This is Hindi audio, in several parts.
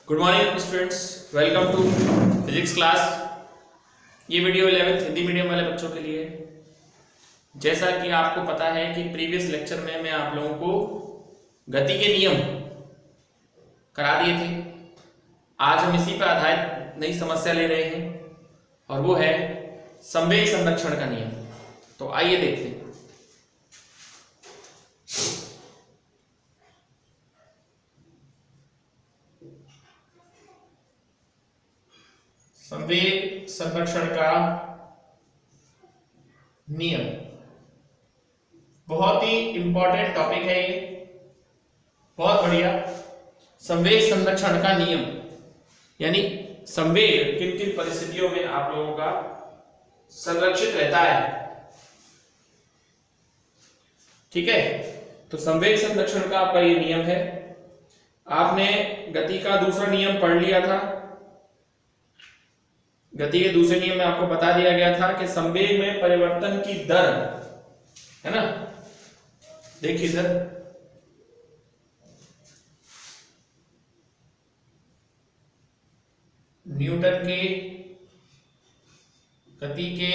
Good morning students, welcome to physics class. ये वीडियो 11th हिंदी मीडियम वाले बच्चों के लिए है। जैसा कि आपको पता है कि प्रीवियस लेक्चर में मैं आप लोगों को गति के नियम करा दिए थे। आज हम इसी पर आधारित नई समस्या ले रहे हैं और वो है संवेग संरक्षण का नियम। तो आइए देखते हैं। संवेग संरक्षण का नियम बहुत ही इंपॉर्टेंट टॉपिक है ये, बहुत बढ़िया। संवेग संरक्षण का नियम यानी संवेग किन किन परिस्थितियों में आप लोगों का संरक्षित रहता है। ठीक है, तो संवेग संरक्षण का आपका ये नियम है। आपने गति का दूसरा नियम पढ़ लिया था। गति के दूसरे नियम में आपको बता दिया गया था कि संवेग में परिवर्तन की दर है ना, देखिए इधर न्यूटन के गति के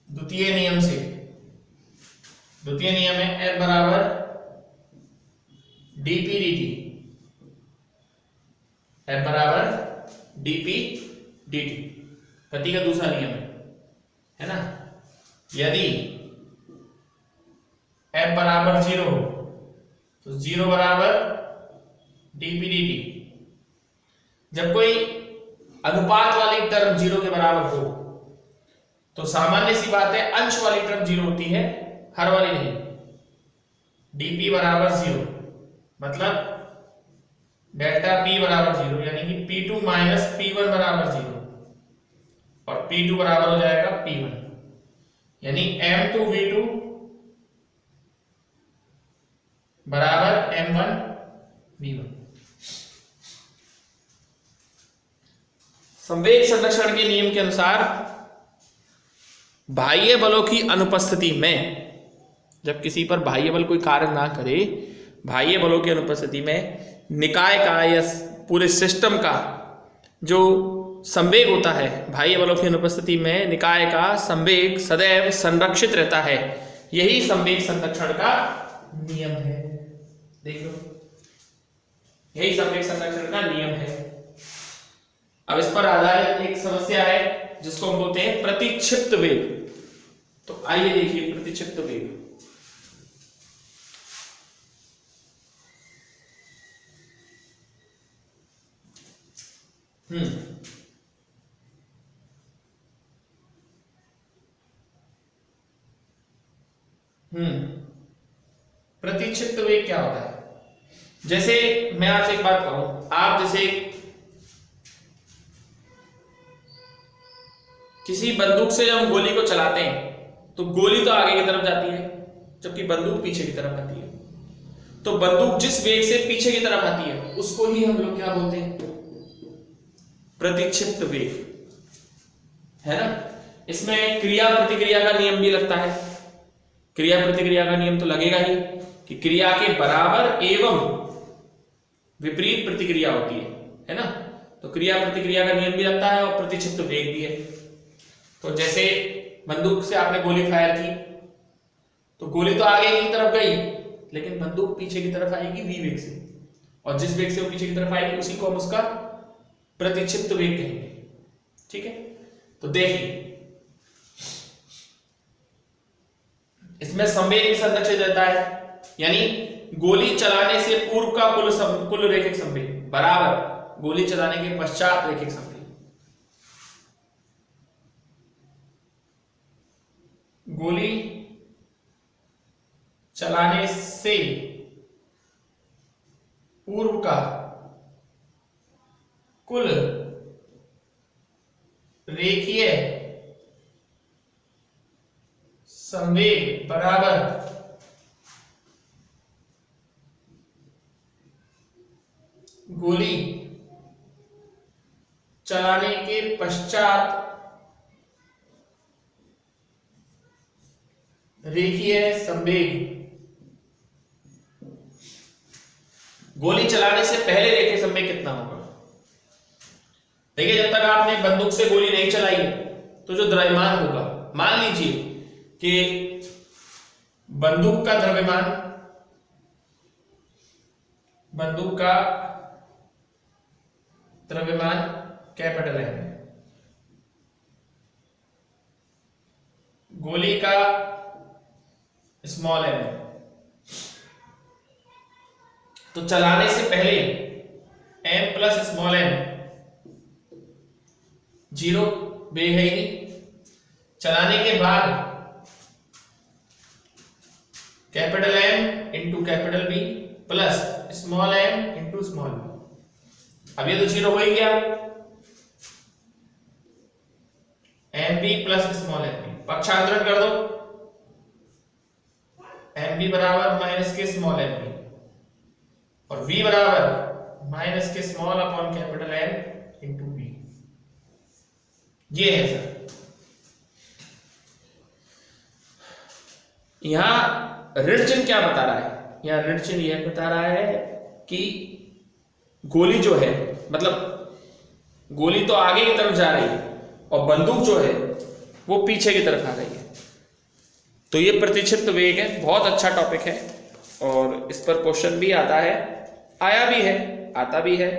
द्वितीय नियम से, द्वितीय नियम है F बराबर dp dt, F बराबर dp dt गति का दूसरा नियम है ना। यदि F बराबर 0 हो तो 0 बराबर dp dt। जब कोई अनुपात वाली टर्म 0 के बराबर हो तो सामान्य सी बात है अंश वाली टर्म 0 होती है, हर वाली नहीं। dp बराबर 0 मतलब डेल्टा p बराबर 0 यानी कि p2 माइनस p1 बराबर 0 और p2 बराबर हो जाएगा p1 यानी m2v2 बराबर m1v1। संवेग संरक्षण के नियम के अनुसार बाह्य बलों की अनुपस्थिति में, जब किसी पर बाह्य बल कोई कार्य ना करे, बाह्य बलों की अनुपस्थिति में निकाय का या पूरे सिस्टम का जो संवेग होता है, बाह्य बलों की अनुपस्थिति में निकाय का संवेग सदैव संरक्षित रहता है। यही संवेग संरक्षण का नियम है। देख लो, यही संवेग संरक्षण का नियम है। अब इस पर आधारित एक समस्या है जिसको हम बोलते हैं प्रतिक्षिप्त वेग। तो आइए देखिए प्रतिक्षिप्त वेग। प्रतिक्षिप्त वेग क्या होता है? जैसे मैं आपसे एक बात कहूं, आप जैसे किसी बंदूक से जब गोली को चलाते हैं तो गोली तो आगे की तरफ जाती है जबकि बंदूक पीछे की तरफ आती है। तो बंदूक जिस वेग से पीछे की तरफ आती है उसको ही हम लोग क्या बोलते हैं? प्रतिक्षिप्त वेग, है ना। इसमें क्रिया प्रतिक्रिया का नियम भी लगता है। क्रिया प्रतिक्रिया का नियम तो लगेगा ही कि क्रिया के बराबर एवं विपरीत प्रतिक्रिया होती है ना। तो क्रिया प्रतिक्रिया का नियम भी लगता है और प्रतिक्षिप्त वेग भी है। तो जैसे बंदूक से आपने गोली फायर की तो गोली तो आगे की तरफ गई लेकिन बंदूक पीछे की तरफ आएगी v वेग से, और जिस वेग से वो पीछे की तरफ आएगी उसी को हम उसका प्रतिक्षिप्त वेग कहेंगे। ठीक है, तो देखिए इसमें संवेग भी संरक्षित रहता है, यानी गोली चलाने से पूर्व का कुल रैखिक संवेग बराबर गोली चलाने के पश्चात रैखिक संवेग। गोली चलाने से पूर्व का कुल रेखीय संवेग बराबर गोली चलाने के पश्चात रेखीय संवेग गोली चलाने से पहले रेखे संवेग कितना होगा। देखिए, जब तक आपने बंदूक से गोली नहीं चलाई है तो जो द्रव्यमान होगा, मान लीजिए कि बंदूक का द्रव्यमान, कैपिटल है, गोली का स्मॉल एम, तो चलाने से पहले एम प्लस स्मॉल एम 0, वेग है ही नहीं। चलाने के बाद capital M into capital B plus small M into small B, अब ये तो 0 हो ही गया। M B plus small M B, पक्षांतरण कर दो, एम बी बराबर minus K small M B और v बराबर minus K small upon capital M into B. ये है सर। यहां ऋण चिन्ह क्या बता रहा है, यहां ऋण चिन्ह यह बता रहा है कि गोली जो है, मतलब गोली तो आगे की तरफ जा रही है और बंदूक जो है वो पीछे की तरफ आ रही है। तो ये प्रतिच्छिद्र वेग है, बहुत अच्छा टॉपिक है और इस पर क्वेश्चन भी आता है, आया भी है, आता भी है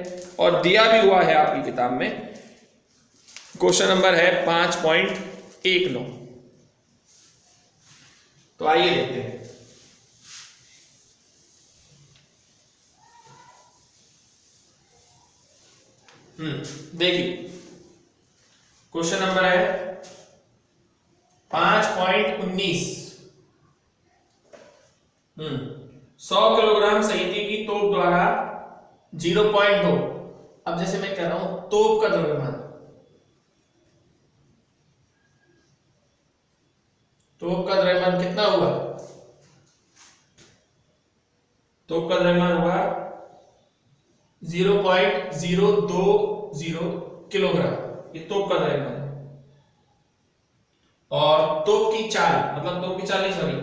और दिया भी हुआ है आपकी किताब में। क्वेश्चन नंबर है 5.19। तो आइए देखते हैं। देखिए, क्वेश्चन नंबर है 5.19। 100 किलोग्राम संहति की तोप द्वारा 0.2, अब जैसे मैं कह रहा हूं तोप का द्रव्यमान, कितना हुआ, तोप का द्रव्यमान हुआ 0.020 किलोग्राम, ये तोप का द्रव्यमान है। और तोप की चाल, मतलब तोप की चाल नहीं, सॉरी,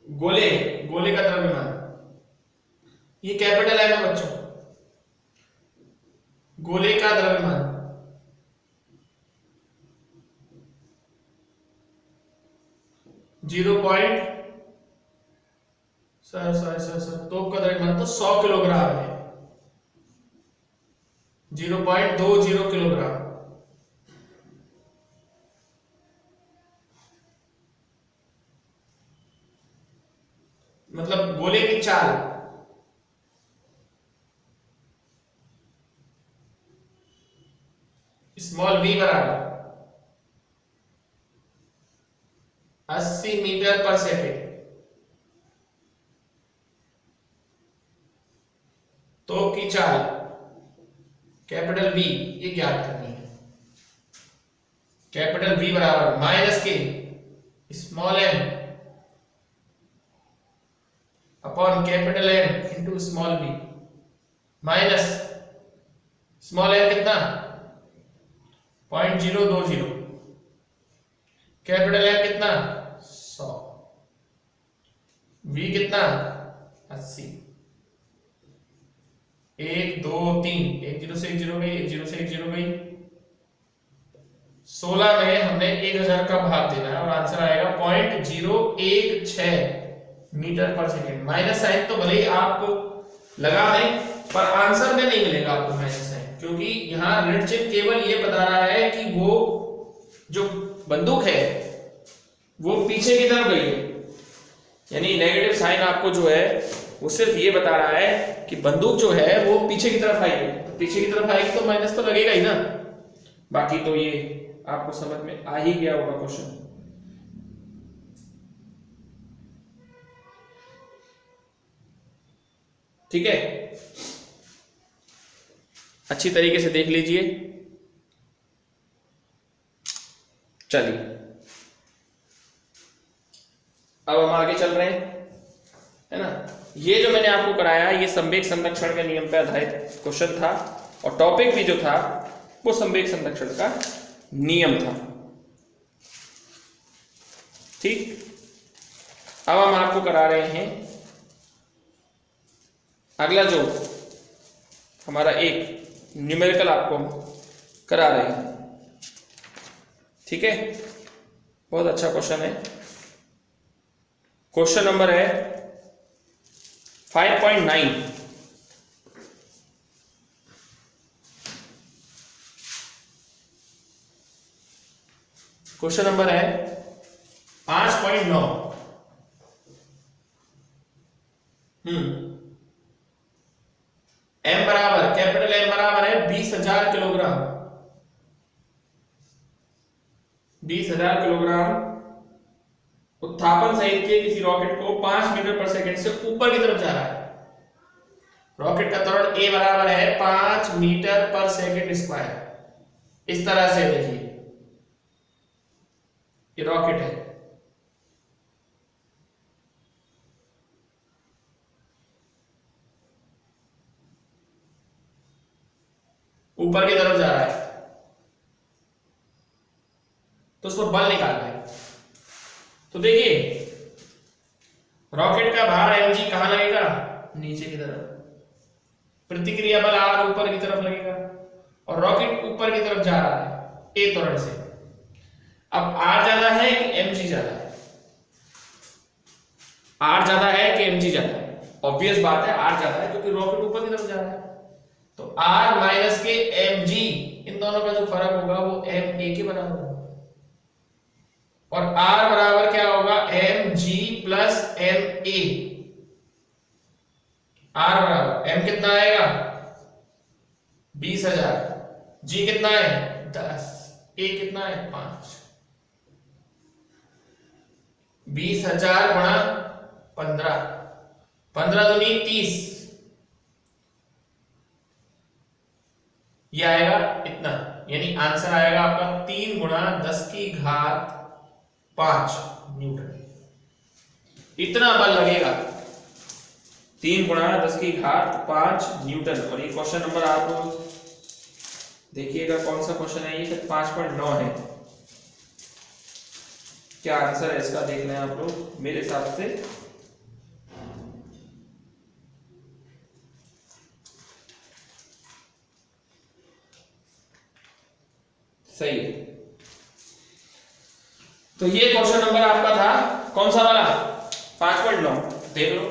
गोले का द्रव्यमान, ये कैपिटल है ना बच्चों, गोले का द्रव्यमान 0. तोप का द्रव्यमान तो 100 किलोग्राम है, 0.20 किलोग्राम। मतलब गोले की चाल स्मॉल v बराबर 80 मीटर पर सेकेंड। तोप की चाल कैपिटल V ये ज्ञात करनी है। कैपिटल V बराबर minus K small m upon capital M into small v, minus small m कितना 0.020, कैपिटल M कितना 100, v कितना 80, 1 2 3, 1 0 से 1 0 गई, 1 0 से 1 0 गई, 16 में हमने 1000 का भाग देना है और आंसर आएगा 0.016 मीटर पर सेकेंड। माइनस साइन तो भले ही आप लगा दें पर आंसर में नहीं मिलेगा आपको माइनस साइन, क्योंकि यहां ऋण चिन्ह केवल ये बता रहा है कि वो जो बंदूक है वो पीछे की तरफ गई है, यानी नेगेटिव साइन आपको जो है वो सिर्फ ये बता रहा है कि बंदूक जो है वो पीछे की तरफ आएगी, तो पीछे की तरफ आएगी तो माइनस तो लगेगा ही ना। बाकी तो ये आपको समझ में आ ही गया होगा क्वेश्चन। ठीक है, अच्छी तरीके से देख लीजिए। चलिए अब हम आगे चल रहे हैं, है ना। ये जो मैंने आपको कराया ये संवेग संरक्षण के नियम पर आधारित क्वेश्चन था और टॉपिक भी जो था वो संवेग संरक्षण का नियम था। ठीक, अब हम आपको करा रहे हैं अगला जो हमारा एक न्यूमेरिकल आपको हम करा रहे हैं, ठीक है, बहुत अच्छा क्वेश्चन है। क्वेश्चन नंबर है 5.9। क्वेश्चन नंबर है 5.9। एम बराबर, कैपिटल एम बराबर है 20,000 किलोग्राम। 20,000 किलोग्राम उत्थापन सहित के किसी रॉकेट को 5 मीटर पर सेकंड से ऊपर की तरफ जा रहा है। रॉकेट का त्वरण ए बराबर है 5 मीटर पर सेकंड स्क्वायर। इस तरह से देखिए, ये रॉकेट है, ऊपर की तरफ जा रहा है, तो उसको बल निकालना है। तो देखिए, रॉकेट का भार mg कहां लगेगा? नीचे की तरफ। प्रतिक्रिया बल r ऊपर की तरफ लगेगा, और रॉकेट ऊपर की तरफ जा रहा है a त्वरण से। अब r ज्यादा है कि mg ज्यादा है? r ज्यादा है कि mg ज्यादा है? ऑब्वियस बात है r ज्यादा है, क्योंकि रॉकेट ऊपर की तरफ जा रहा है। तो r माइनस के mg, इन दोनों का जो फर्क होगा वो ma के बराबर होगा, और r बराबर क्या होगा? mg plus ma। r बराबर m कितना आएगा? 20,000। g कितना है? 10। a कितना है? 5। 20,000 गुणा 15, 15 दूनी 30, ये आएगा इतना, यानी आंसर आएगा आपका 3 गुणा 10 की घात 5 न्यूटन। इतना बल लगेगा, 3 गुणा 10 की घात 5 न्यूटन। और ये क्वेश्चन नंबर आप देखिएगा कौन सा क्वेश्चन है, ये 5.9 है। क्या आंसर है इसका देख लें आप लोग। मेरे हिसाब से सही है। तो ये क्वेश्चन नंबर आपका था कौन सा वाला? 5.9। देख लो,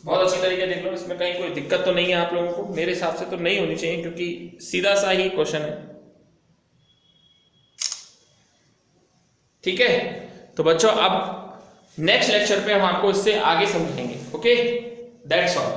बहुत अच्छी तरीके देख लो, इसमें कहीं कोई दिक्कत तो नहीं है आप लोगों को? मेरे हिसाब से तो नहीं होनी चाहिए, क्योंकि सीधा सा ही क्वेश्चन है, ठीक है। तो बच्चों, अब नेक्स्ट लेक्चर पे हम आपको इससे आगे समझेंगे। Okay, that's all.